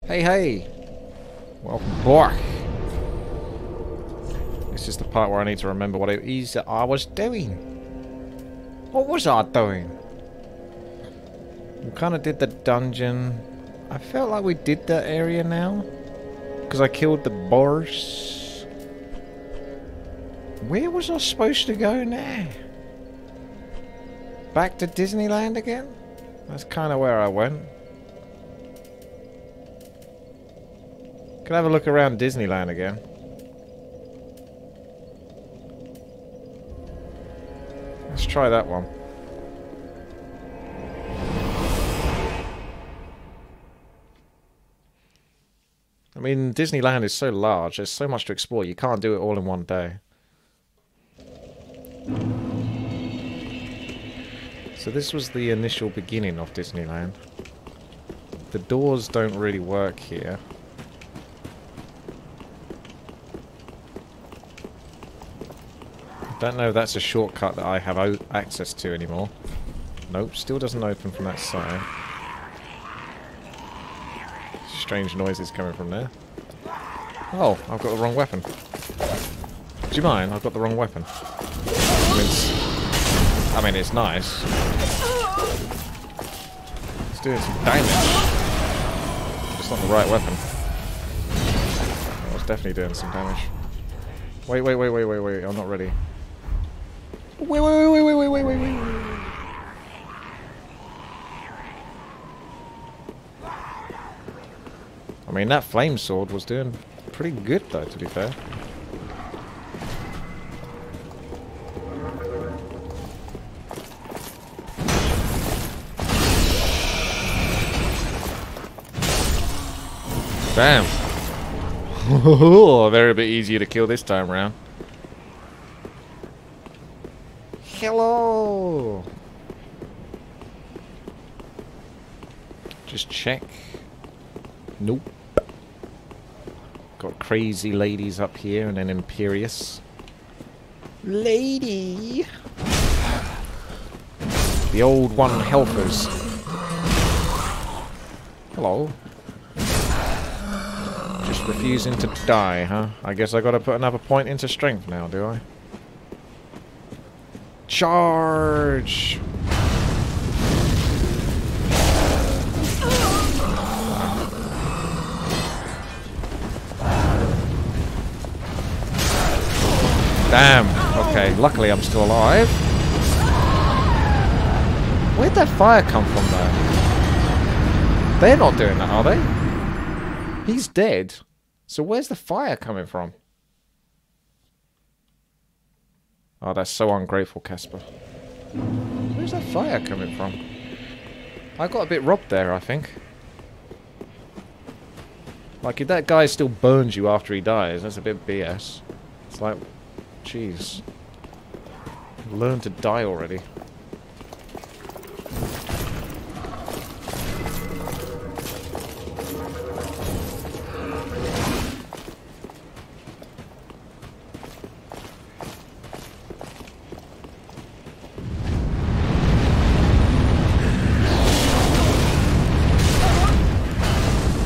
Hey, hey! Welcome back! This is the part where I need to remember what it is that I was doing. What was I doing? We kind of did the dungeon. I felt like we did that area now. Because I killed the boars. Where was I supposed to go now? Back to Disneyland again? That's kind of where I went. Can I have a look around Disneyland again? Let's try that one. I mean, Disneyland is so large, there's so much to explore, you can't do it all in one day. So this was the initial beginning of Disneyland. The doors don't really work here. Don't know if that's a shortcut that I have access to anymore. Nope, still doesn't open from that side. Strange noises coming from there. Oh, I've got the wrong weapon. Do you mind? I've got the wrong weapon. I mean, it's nice. It's doing some damage. It's not the right weapon. I was definitely doing some damage. Wait, I'm not ready. Wait. I mean, that flame sword was doing pretty good, though, to be fair. Damn. Very bit easier to kill this time round. Hello. Just check. Nope. Got crazy ladies up here and an Imperious. Lady. The old one helpers. Hello. Just refusing to die, huh? I guess I gotta put another point into strength now, do I? Charge! Damn. Okay, luckily I'm still alive. Where'd that fire come from, though? They're not doing that, are they? He's dead. So where's the fire coming from? Oh, that's so ungrateful, Casper. Where's that fire coming from? I got a bit robbed there, I think. Like, if that guy still burns you after he dies, that's a bit BS. It's like, jeez. Learn to die already.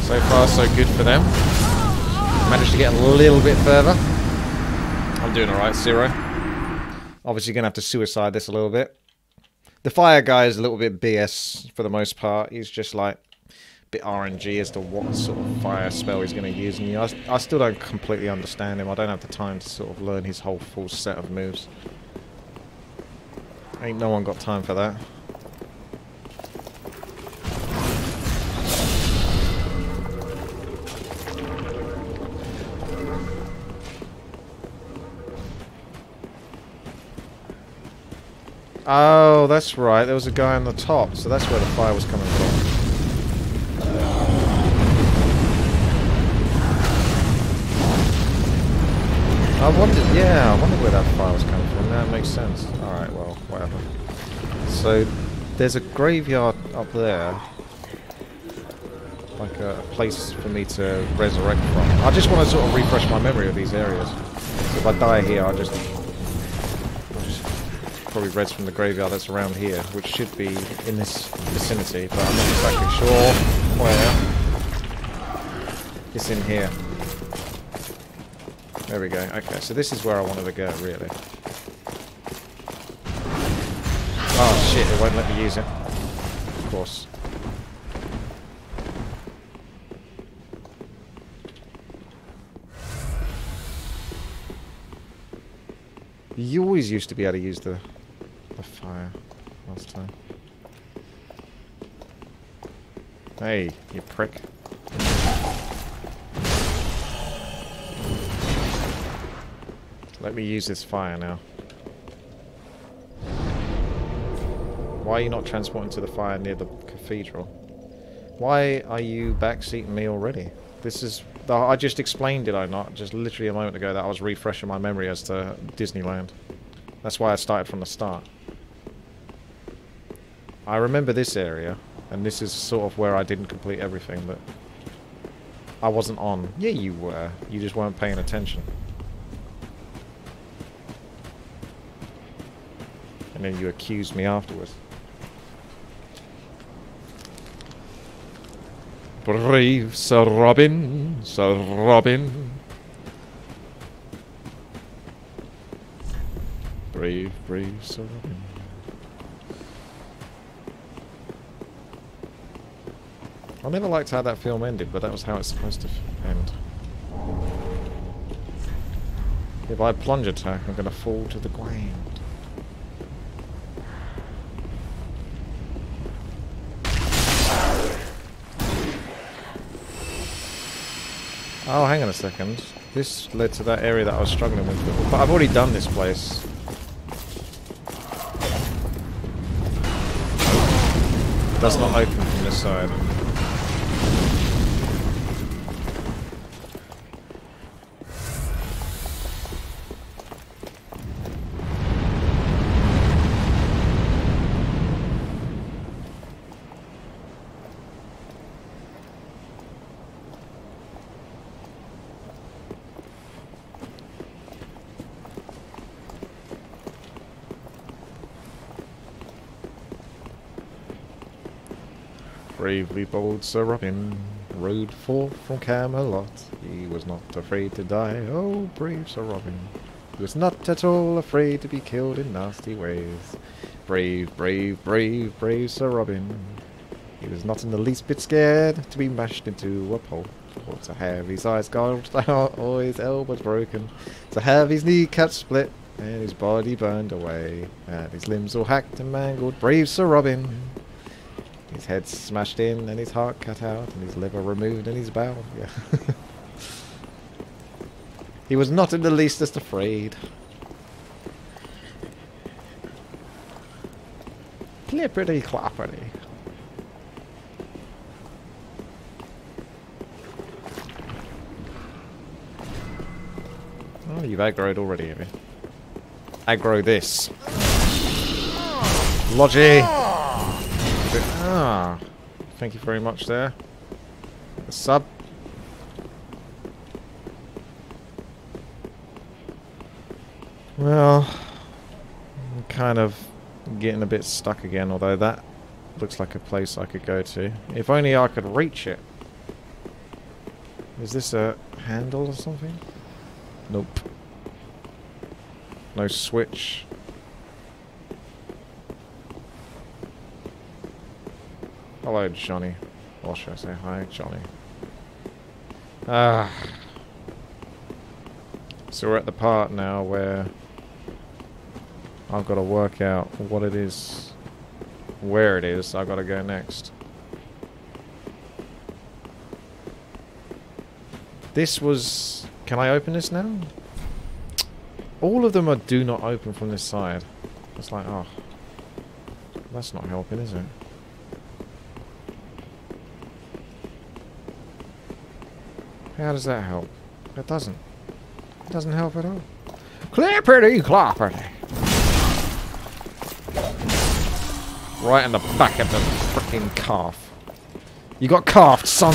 So far, so good for them. Managed to get a little bit further. I'm doing alright, Zero. Obviously gonna have to suicide this a little bit. The fire guy is a little bit BS for the most part. He's just like a bit RNG as to what sort of fire spell he's gonna use. And I still don't completely understand him. I don't have the time to sort of learn his whole full set of moves. Ain't no one got time for that. Oh, that's right. There was a guy on the top, so that's where the fire was coming from. I wondered where that fire was coming from. That makes sense. Alright, well, whatever. So, there's a graveyard up there. Like a place for me to resurrect from. I just want to sort of refresh my memory of these areas. So if I die here, I'll just probably reds from the graveyard that's around here, which should be in this vicinity, but I'm not exactly sure where. It's in here. There we go. Okay, so this is where I wanted to go, really. Oh shit, it won't let me use it. Of course. You always used to be able to use the fire last time. Hey, you prick. Let me use this fire now. Why are you not transporting to the fire near the cathedral? Why are you backseating me already? This is... I just explained, did I not? Just literally a moment ago that I was refreshing my memory as to Disneyland. That's why I started from the start. I remember this area, and this is sort of where I didn't complete everything, but... I wasn't on. Yeah, you were. You just weren't paying attention. And then you accused me afterwards. Brave Sir Robin, Sir Robin. Brave, brave Sir Robin. I never liked how that film ended, but that was how it's supposed to end. If I plunge attack, I'm going to fall to the ground. Oh, hang on a second. This led to that area that I was struggling with. But I've already done this place. It does not open from this side. Bravely bold Sir Robin rode forth from Camelot. He was not afraid to die. Oh, brave Sir Robin. He was not at all afraid to be killed in nasty ways. Brave, brave, brave, brave Sir Robin. He was not in the least bit scared to be mashed into a pulp, or to have his eyes gouged out, or his elbows broken, to have his kneecap split, and his body burned away, and his limbs all hacked and mangled. Brave Sir Robin. His head smashed in, and his heart cut out, and his liver removed, and his bowel. Yeah. He was not in the leastest afraid. Clippity cloppity. Oh, you've aggroed already, have you? Aggro this. Logi! Ah, thank you very much there. The sub. Well, I'm kind of getting a bit stuck again, although that looks like a place I could go to. If only I could reach it. Is this a handle or something? Nope. No switch. Hello, Johnny. Or should I say hi, Johnny? Ah. So we're at the part now where I've got to work out what it is, where it is I've got to go next. This was... Can I open this now? All of them are do not open from this side. It's like, oh. That's not helping, is it? How does that help? It doesn't. It doesn't help at all. Clippity clopperty. Right in the back of the frickin' calf. You got calved, son.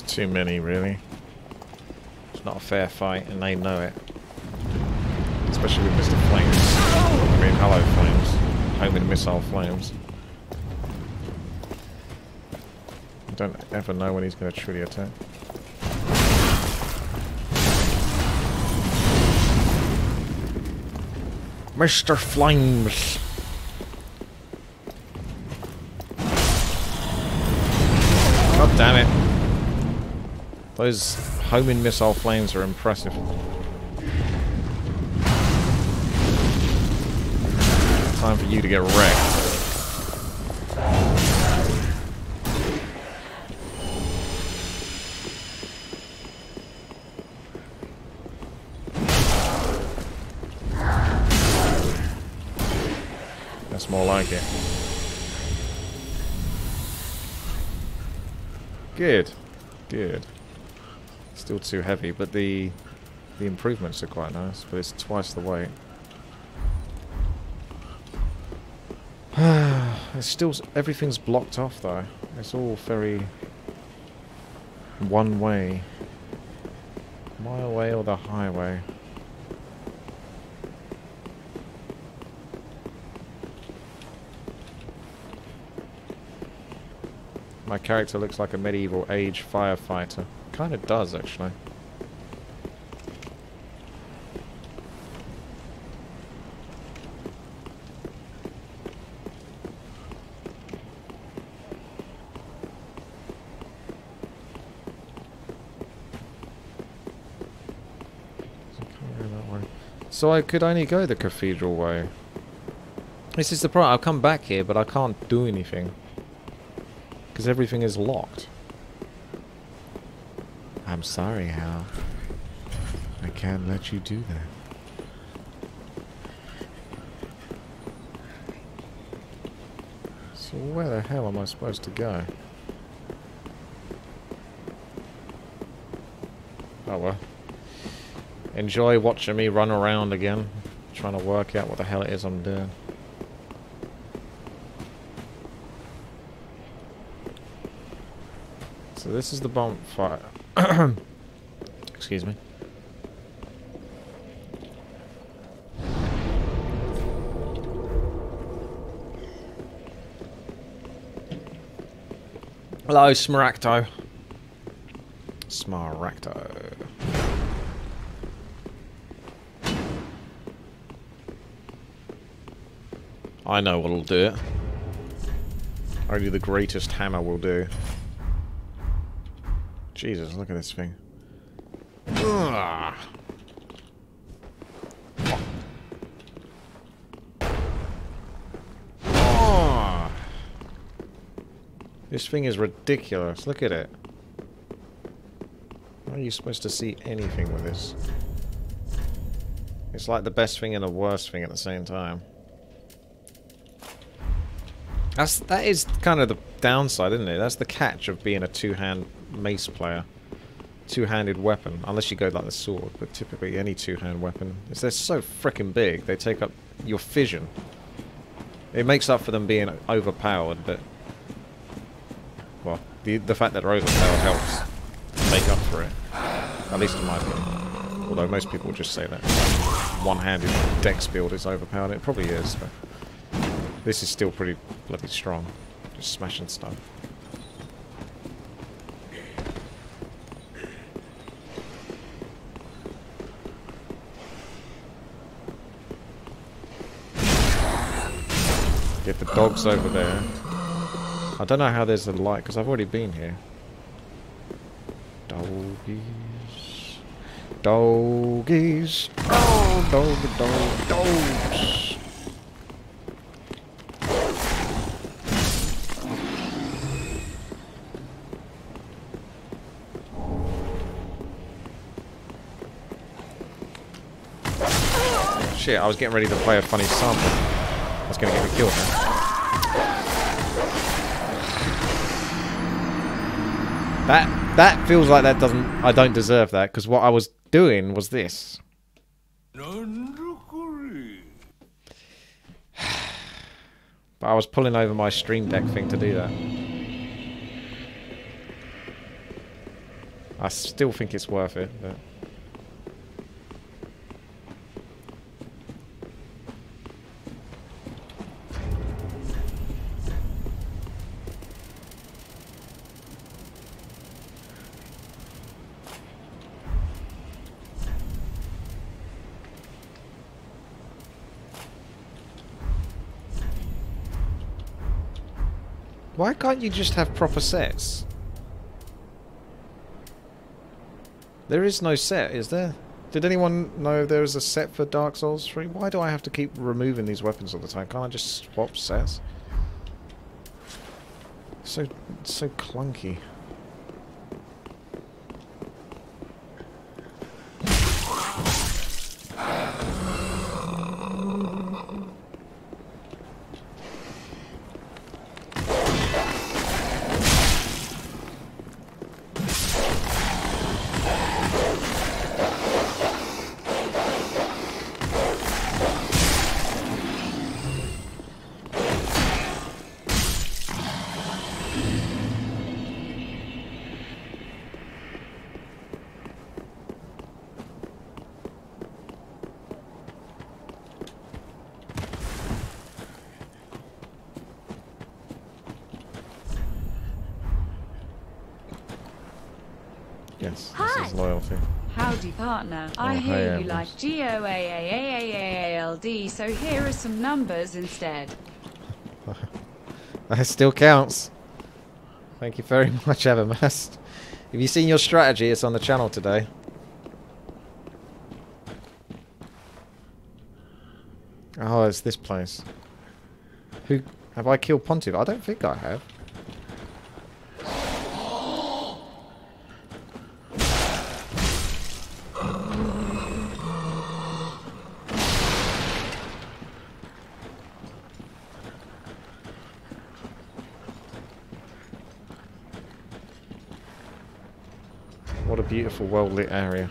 There's too many, really. It's not a fair fight, and they know it. Especially with Mr. Flames. I mean, hello, Flames. Homing missile Flames. You don't ever know when he's going to truly attack. Mr. Flames! God damn it. Those homing missile flames are impressive. Time for you to get wrecked. That's more like it. Good. Good. Still too heavy, but the improvements are quite nice, but it's twice the weight. It's still, everything's blocked off though. It's all very one way. My way or the highway. My character looks like a medieval age firefighter. Kind of does, actually. So I could only go the cathedral way. This is the problem. I'll come back here, but I can't do anything. Because everything is locked. I'm sorry, Hal. I can't let you do that. So where the hell am I supposed to go? Oh well. Enjoy watching me run around again. Trying to work out what the hell it is I'm doing. So this is the bonfire. Excuse me. Hello, Smaragdo. Smaragdo. I know what'll do it. Only the greatest hammer will do. Jesus, look at this thing. Ugh. Oh. This thing is ridiculous. Look at it. How are you supposed to see anything with this? It's like the best thing and the worst thing at the same time. That is kind of the downside, isn't it? That's the catch of being a two-hand mace player. Two-handed weapon, unless you go like the sword, but typically any two-hand weapon. They're so frickin' big, they take up your fission. It makes up for them being overpowered, but... Well, the fact that they're overpowered helps make up for it. At least in my opinion. Although most people just say that one-handed dex build is overpowered. It probably is, but... This is still pretty bloody strong. Just smashing stuff. Get the dogs over there. I don't know how there's a light, because I've already been here. Doggies. Doggies. Oh, dogs. Shit, I was getting ready to play a funny sample. I was going to get me killed now. That feels like that doesn't... I don't deserve that, because what I was doing was this. But I was pulling over my Stream Deck thing to do that. I still think it's worth it, but... Why can't you just have proper sets? There is no set, is there? Did anyone know there was a set for Dark Souls 3? Why do I have to keep removing these weapons all the time? Can't I just swap sets? So clunky. Yes, this is loyalty. Howdy, partner. I hear you like GOAAAAAALD, so here are some numbers instead. That still counts. Thank you very much, Evermast. Have you seen your strategy? It's on the channel today. Oh, it's this place. Who... Have I killed Pontiff? I don't think I have. What a beautiful, well-lit area.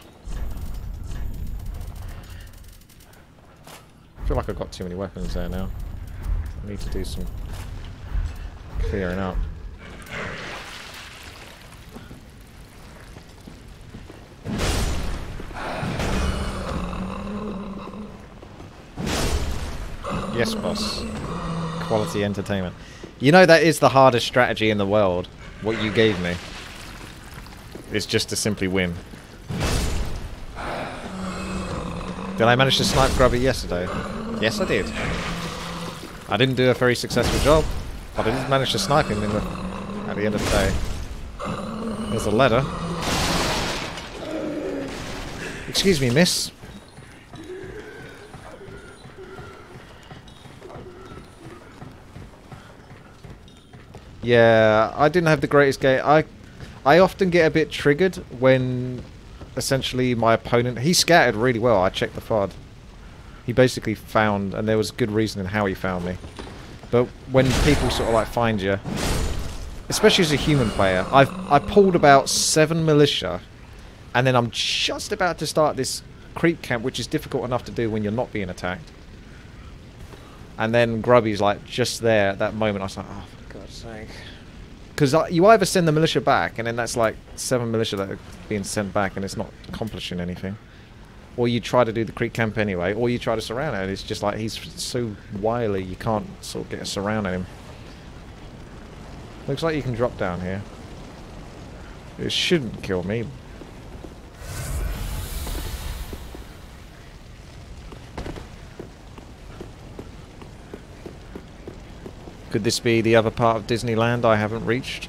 I feel like I've got too many weapons there now. I need to do some clearing up. Yes, boss. Quality entertainment. You know that is the hardest strategy in the world, what you gave me. It's just to simply win. Did I manage to snipe Grubby yesterday? Yes, I did. I didn't do a very successful job, but I did manage to snipe him at the end of the day. There's a ladder. Excuse me, miss. Yeah, I didn't have the greatest game. I often get a bit triggered when essentially my opponent... He scattered really well. I checked the FOD. He basically found... And there was good reason in how he found me. But when people sort of like find you... Especially as a human player. I pulled about 7 militia. And then I'm just about to start this creep camp, which is difficult enough to do when you're not being attacked. And then Grubby's like just there at that moment. I was like, oh, for God's sake. Because you either send the militia back, and then that's like 7 militia that are being sent back, and it's not accomplishing anything. Or you try to do the creep camp anyway, or you try to surround it, and it's just like he's so wily, you can't sort of get a surround on him. Looks like you can drop down here. It shouldn't kill me. Could this be the other part of Disneyland I haven't reached?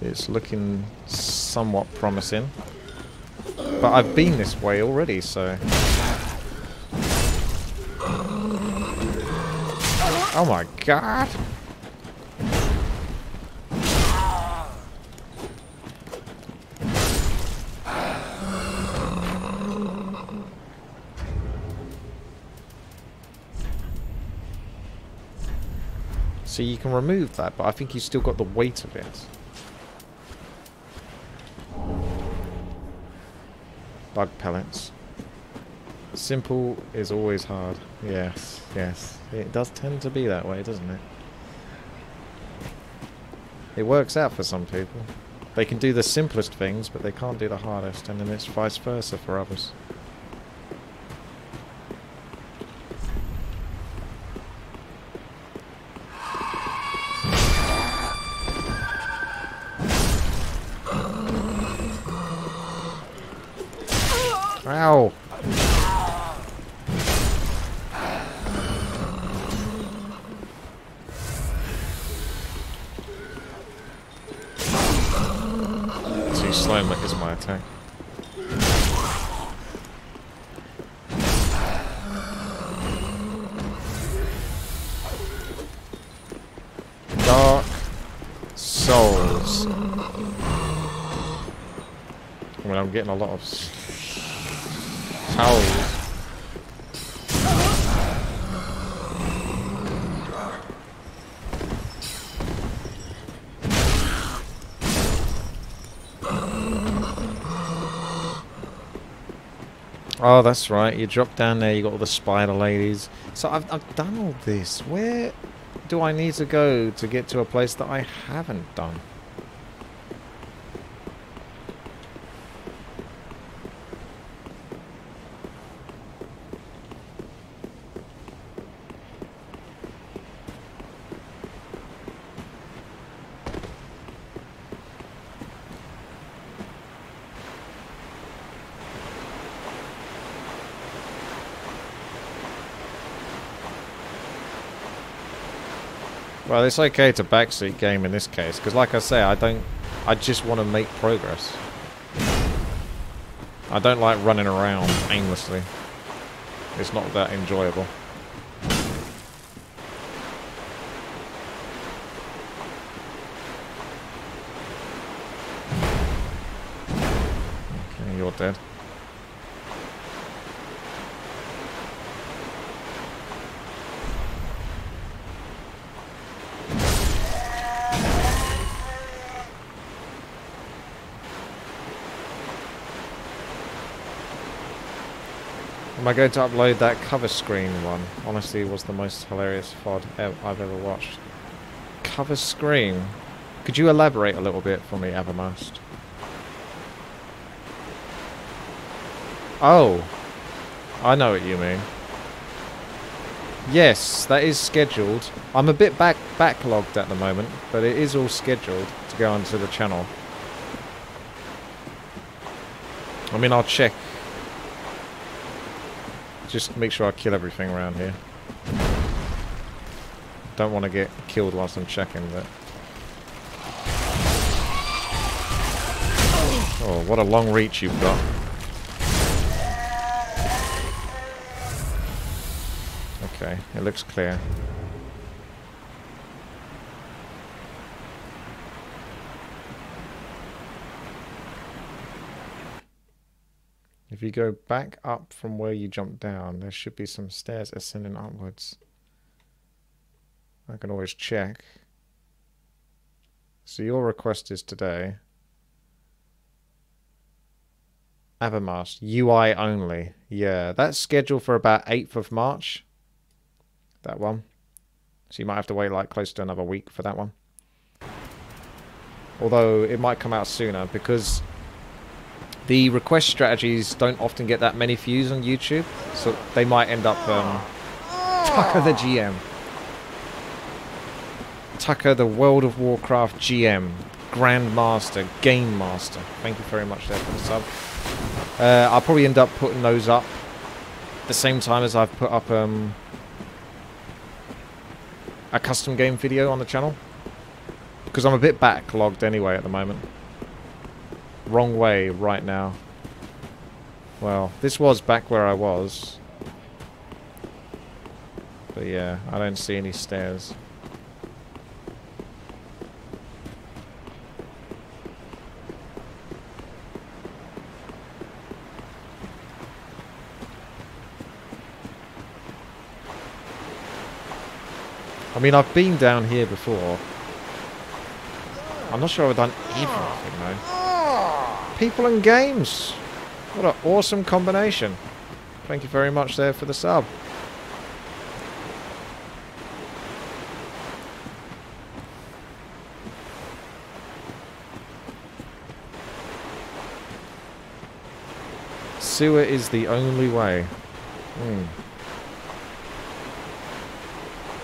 It's looking somewhat promising. But I've been this way already, so... Oh my god! So you can remove that, but I think you still got the weight of it. Bug pellets. Simple is always hard. Yes, yes. It does tend to be that way, doesn't it? It works out for some people. They can do the simplest things, but they can't do the hardest, and then it's vice versa for others. Ow! Too slow is my attack. Dark Souls. Well, I'm getting a lot of souls. Oh, that's right. You drop down there, you got all the spider ladies. So I've done all this. Where do I need to go to get to a place that I haven't done? Well, it's okay to backseat game in this case, because like I say, I just want to make progress. I don't like running around aimlessly. It's not that enjoyable. Okay, you're dead. Am I going to upload that cover screen one? Honestly, it was the most hilarious VOD I've ever watched. Cover screen? Could you elaborate a little bit for me, Evermast? Oh! I know what you mean. Yes, that is scheduled. I'm a bit backlogged at the moment, but it is all scheduled to go onto the channel. I mean, I'll check. Just make sure I kill everything around here. Don't want to get killed whilst I'm checking that. Oh, what a long reach you've got. Okay, it looks clear. If you go back up from where you jumped down, there should be some stairs ascending upwards. I can always check. So your request is today. Abermast, UI only. Yeah, that's scheduled for about 8th of March. That one. So you might have to wait like close to another week for that one. Although it might come out sooner because the request strategies don't often get that many views on YouTube, so they might end up Tucker the GM. Tucker the World of Warcraft GM, Grandmaster, Game Master. Thank you very much there for the sub. I'll probably end up putting those up at the same time as I've put up a custom game video on the channel. Because I'm a bit backlogged anyway at the moment. Wrong way right now. Well, this was back where I was. But yeah, I don't see any stairs. I mean, I've been down here before. I'm not sure I've done everything though. People and games. What an awesome combination. Thank you very much there for the sub. Sewer is the only way.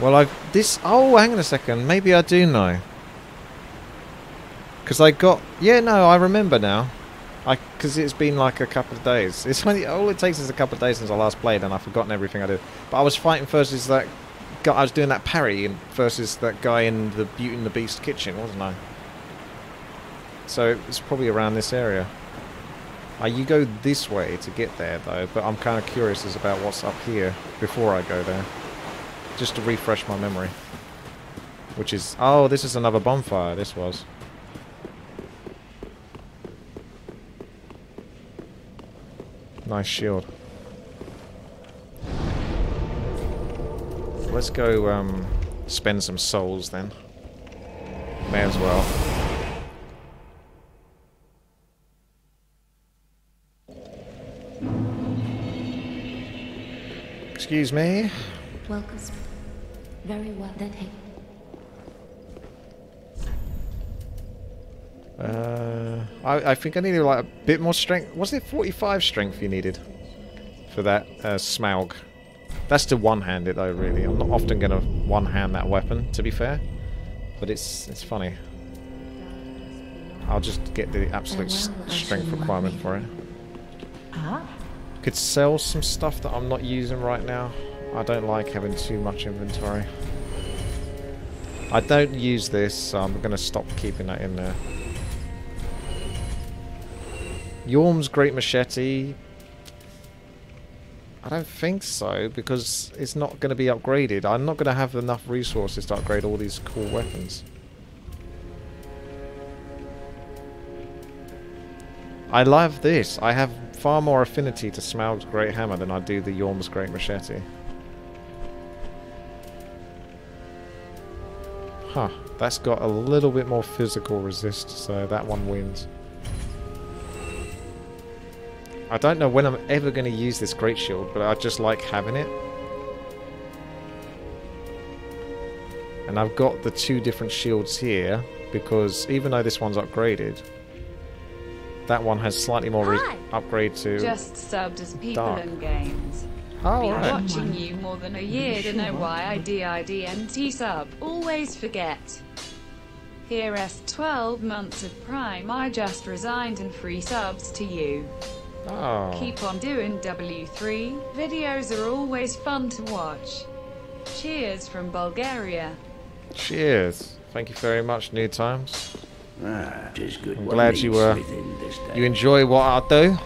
Well, oh, hang on a second. Maybe I do know. Because I got... Yeah, no, I remember now. Because it's been like a couple of days. It's only... All it takes is a couple of days since I last played and I've forgotten everything I did. But I was fighting versus that guy... I was doing that parry versus that guy in the Beauty and the Beast kitchen, wasn't I? So it's probably around this area. You go this way to get there, though. But I'm kind of curious as about what's up here before I go there. Just to refresh my memory. Which is... Oh, this is another bonfire. This was. Nice shield. Let's go spend some souls then. May as well. Excuse me. Welcome. Very well. Then hey. I think I needed like a bit more strength. Was it 45 strength you needed for that Smaug? That's to one-hand it though, really. I'm not often going to one-hand that weapon, to be fair. But it's funny. I'll just get the absolute strength requirement for it. Could sell some stuff that I'm not using right now. I don't like having too much inventory. I don't use this, so I'm going to stop keeping that in there. Yorm's Great Machete... I don't think so, because it's not going to be upgraded. I'm not going to have enough resources to upgrade all these cool weapons. I love this. I have far more affinity to Smaug's Great Hammer than I do the Yorm's Great Machete. Huh. That's got a little bit more physical resist, so that one wins. I don't know when I'm ever going to use this Great Shield, but I just like having it. And I've got the two different shields here, because even though this one's upgraded, that one has slightly more upgrade to just subbed as people dark. and games. Oh, Been right. watching you more than a year to know why I DIDNT sub. Always forget. Here's 12 months of Prime. I just resigned and free subs to you. Oh. Keep on doing W3. Videos are always fun to watch. Cheers from Bulgaria. Cheers. Thank you very much, New Times. Tis good. I'm glad you enjoy what I do.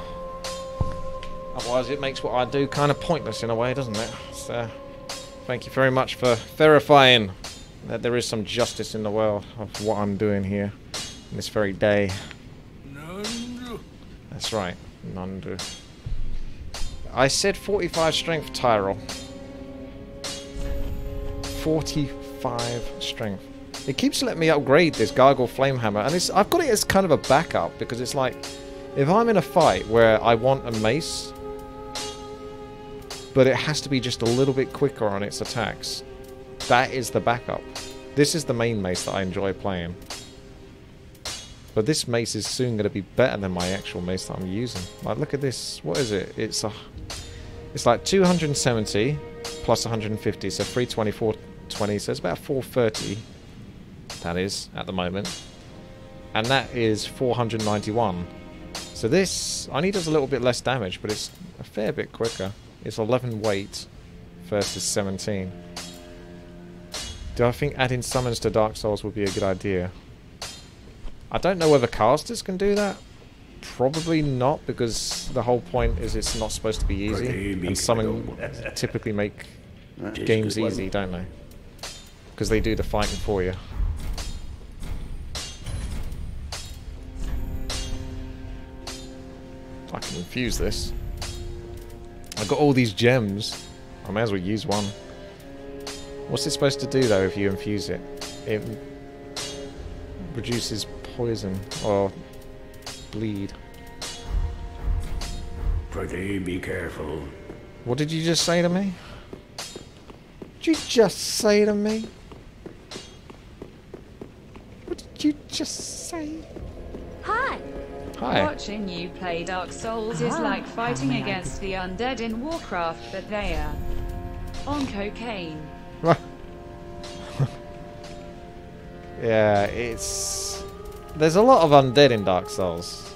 Otherwise it makes what I do kind of pointless in a way, doesn't it? So, thank you very much for verifying that there is some justice in the world of what I'm doing here in this very day. That's right, Nandu. I said 45 strength, Tyrell. 45 strength. It keeps letting me upgrade this Gargle Flame Hammer, and I've got it as kind of a backup, because it's like, if I'm in a fight where I want a mace, but it has to be just a little bit quicker on its attacks, that is the backup. This is the main mace that I enjoy playing. But this mace is soon going to be better than my actual mace that I'm using. Like, look at this. What is it? It's like 270 plus 150, so 320, 420, so it's about 430. That is, at the moment. And that is 491. So this only does a little bit less damage, but it's a fair bit quicker. It's 11 weight versus 17. Do I think adding summons to Dark Souls would be a good idea? I don't know whether casters can do that. Probably not, because the whole point is it's not supposed to be easy. And summon typically make games easy, don't they? Because they do the fighting for you. I can infuse this. I've got all these gems. I may as well use one. What's it supposed to do though if you infuse it? It reduces poison or bleed. Pretty be careful. What did you just say to me? Did you just say to me? What did you just say? Hi. Hi. Watching you play Dark Souls is like fighting against the undead in Warcraft, but they are on cocaine. Yeah, it's... There's a lot of undead in Dark Souls.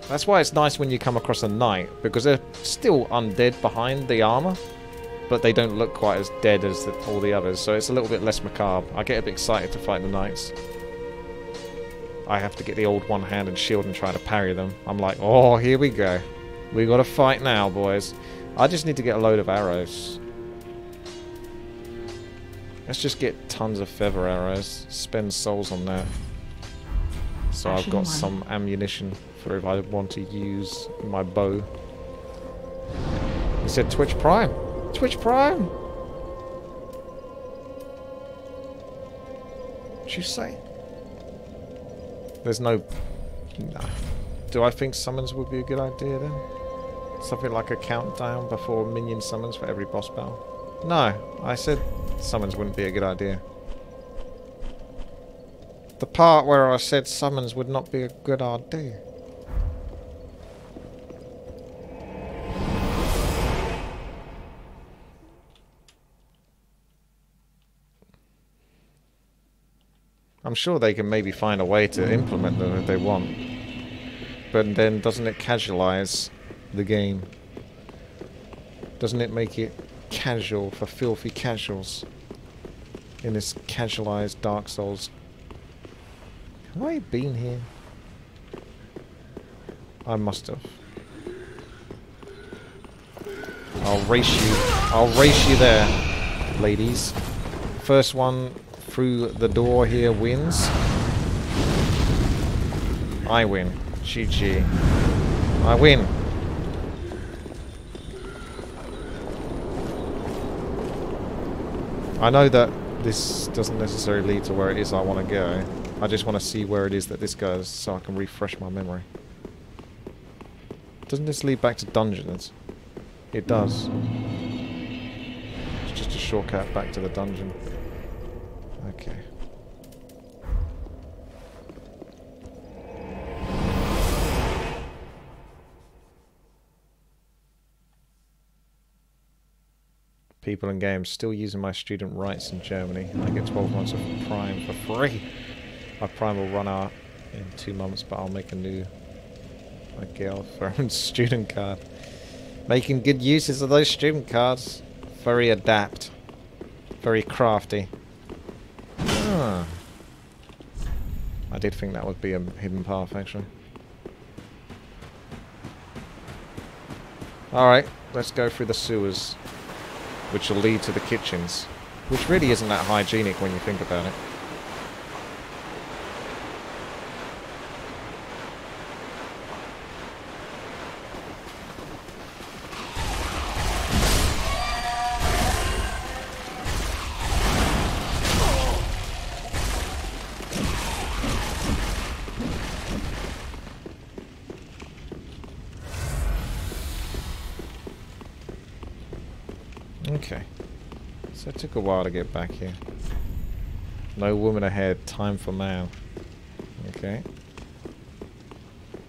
That's why it's nice when you come across a knight, because they're still undead behind the armor, but they don't look quite as dead as all the others, so it's a little bit less macabre. I get a bit excited to fight the knights. I have to get the old one-handed shield and try to parry them. I'm like, oh, here we go. We gotta fight now, boys. I just need to get a load of arrows. Let's just get tons of feather arrows. Spend souls on that. So I've got some ammunition for if I want to use my bow. He said Twitch Prime. Twitch Prime! What'd you say? There's no... Nah. Do I think summons would be a good idea then? Something like a countdown before minion summons for every boss battle? No, I said summons wouldn't be a good idea. The part where I said summons would not be a good idea. I'm sure they can maybe find a way to implement them if they want. But then doesn't it casualize the game? Doesn't it make it casual for filthy casuals in this casualized Dark Souls? Have I been here? I must have. I'll race you. I'll race you there, ladies. First one through the door here wins. I win. GG. I win. I know that this doesn't necessarily lead to where it is I want to go. I just want to see where it is that this goes so I can refresh my memory. Doesn't this lead back to dungeons? It does. It's just a shortcut back to the dungeon. Okay. People in games still using my student rights in Germany. I get 12 months of Prime for free. My Prime will run out in 2 months, but I'll make a new Girl for student card. Making good uses of those student cards. Very adept. Very crafty. Ah. I did think that would be a hidden path, actually. Alright, let's go through the sewers, which will lead to the kitchens, which really isn't that hygienic when you think about it. Okay, so it took a while to get back here. No woman ahead, time for man. Okay.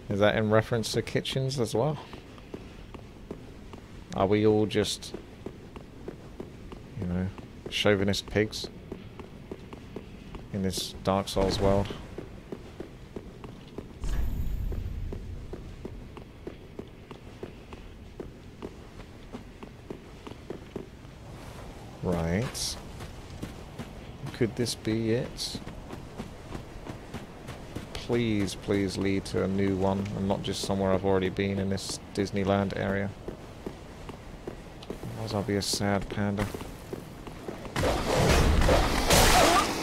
Is that in reference to kitchens as well? Are we all just, you know, chauvinist pigs in this Dark Souls world? Right. Could this be it? Please, please lead to a new one and not just somewhere I've already been in this Disneyland area. Otherwise I'll be a sad panda.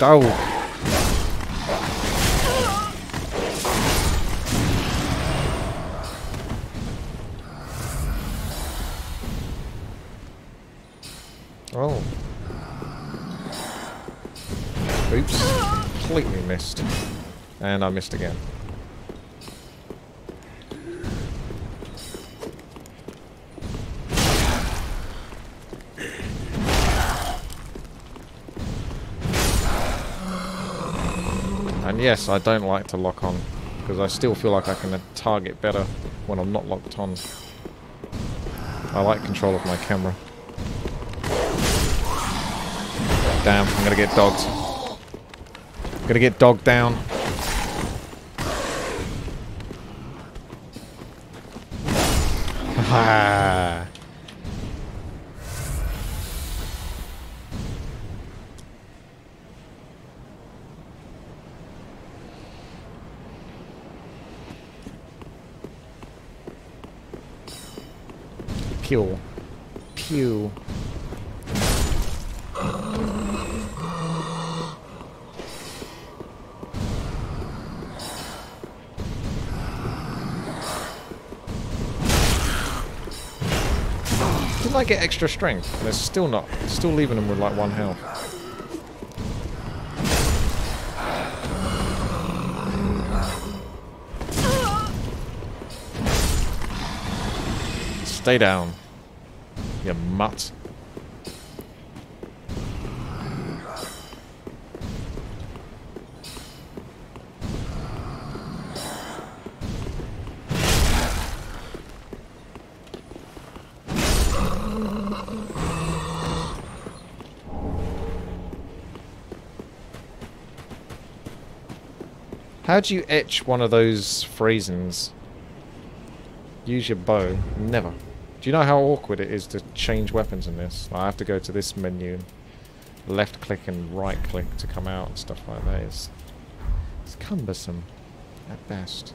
Oh! Oh. Oops. Completely missed. And I missed again. And yes, I don't like to lock on because I still feel like I can target better when I'm not locked on. I like control of my camera. Damn, I'm gonna get dogged. I'm gonna get dogged down. Ha! Pew. Pew. Didn't I get extra strength? They're still not. Still leaving them with like 1 health. Stay down, you mutt. How do you etch one of those phrasings? Use your bow. Never. Do you know how awkward it is to change weapons in this? I have to go to this menu, left click and right click to come out and stuff like that. It's cumbersome at best.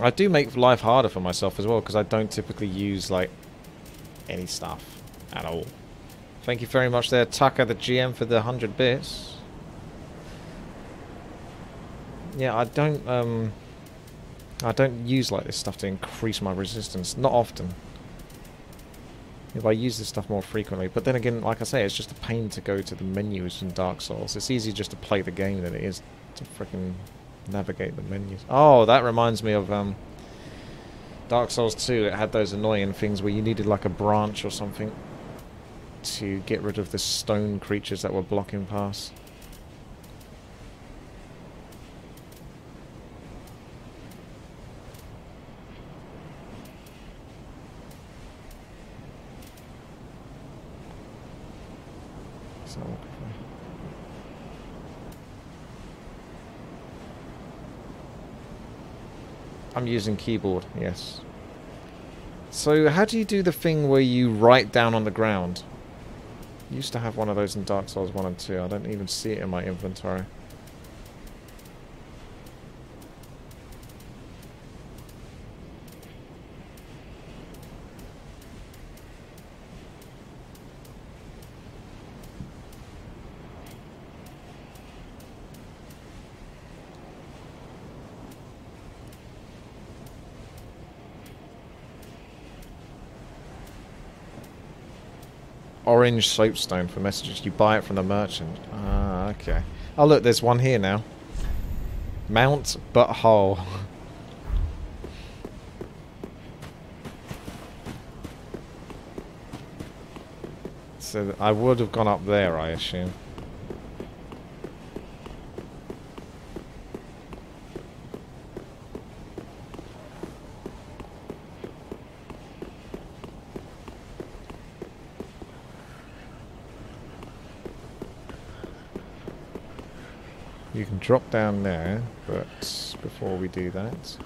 I do make life harder for myself as well because I don't typically use like any stuff at all. Thank you very much there, Tucker the GM, for the 100 bits. Yeah, I don't use like this stuff to increase my resistance. Not often. If I use this stuff more frequently. But then again, like I say, it's just a pain to go to the menus in Dark Souls. It's easier just to play the game than it is to freaking navigate the menus. Oh, that reminds me of Dark Souls 2. It had those annoying things where you needed like a branch or something to get rid of the stone creatures that were blocking paths. I'm using keyboard, yes. So how do you do the thing where you write down on the ground? I used to have one of those in Dark Souls 1 and 2. I don't even see it in my inventory. Orange soapstone for messages. You buy it from the merchant. Ah, okay. Oh look, there's one here now. Mount Butthole. So I would have gone up there, I assume. You can drop down there, but before we do that...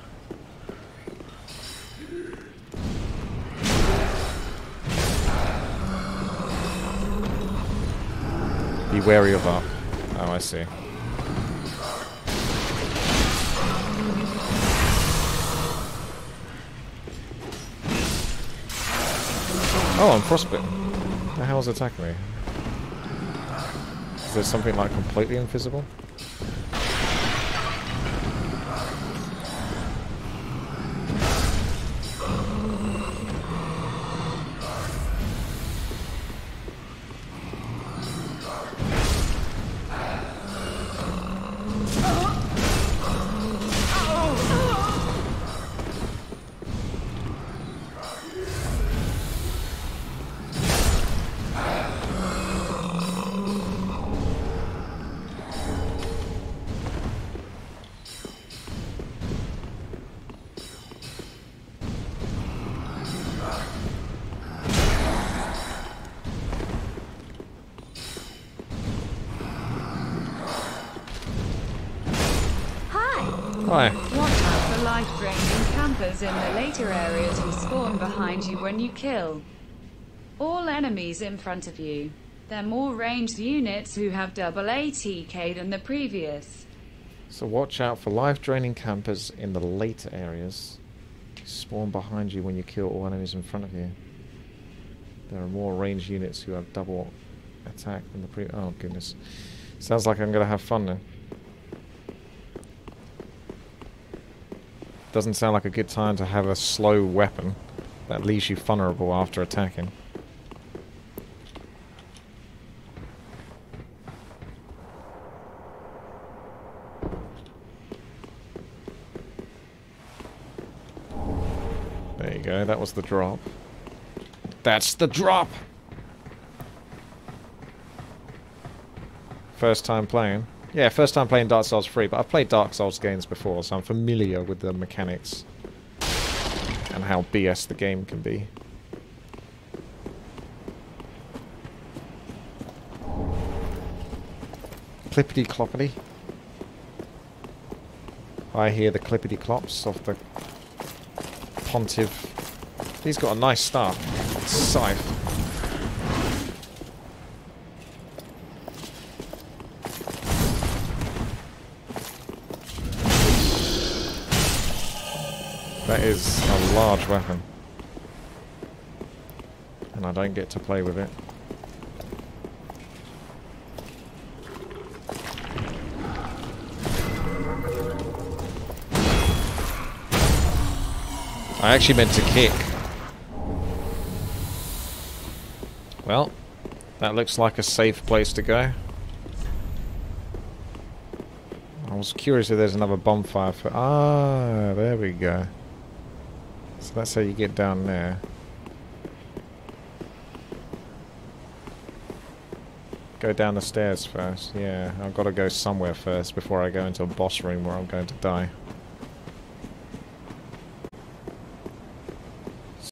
be wary of up. Oh, I see. Oh, I'm frostbitten. What the hell's attacking me? Is there something like completely invisible? Why? Watch out for life-draining campers in the later areas who spawn behind you when you kill all enemies in front of you. They're more ranged units who have double ATK than the previous. So watch out for life-draining campers in the later areas. Spawn behind you when you kill all enemies in front of you. There are more ranged units who have double attack than the previous. Oh goodness. Sounds like I'm going to have fun now. Doesn't sound like a good time to have a slow weapon that leaves you vulnerable after attacking. There you go, that was the drop. That's the drop! First time playing? Yeah, first time playing Dark Souls 3, but I've played Dark Souls games before, so I'm familiar with the mechanics and how BS the game can be. Clippity cloppity. I hear the clippity clops of the pontiff. He's got a nice start. Scythe. That is a large weapon. And I don't get to play with it. I actually meant to kick. Well, that looks like a safe place to go. I was curious if there's another bonfire for... Ah, there we go. So that's how you get down there. Go down the stairs first. Yeah, I've got to go somewhere first before I go into a boss room where I'm going to die.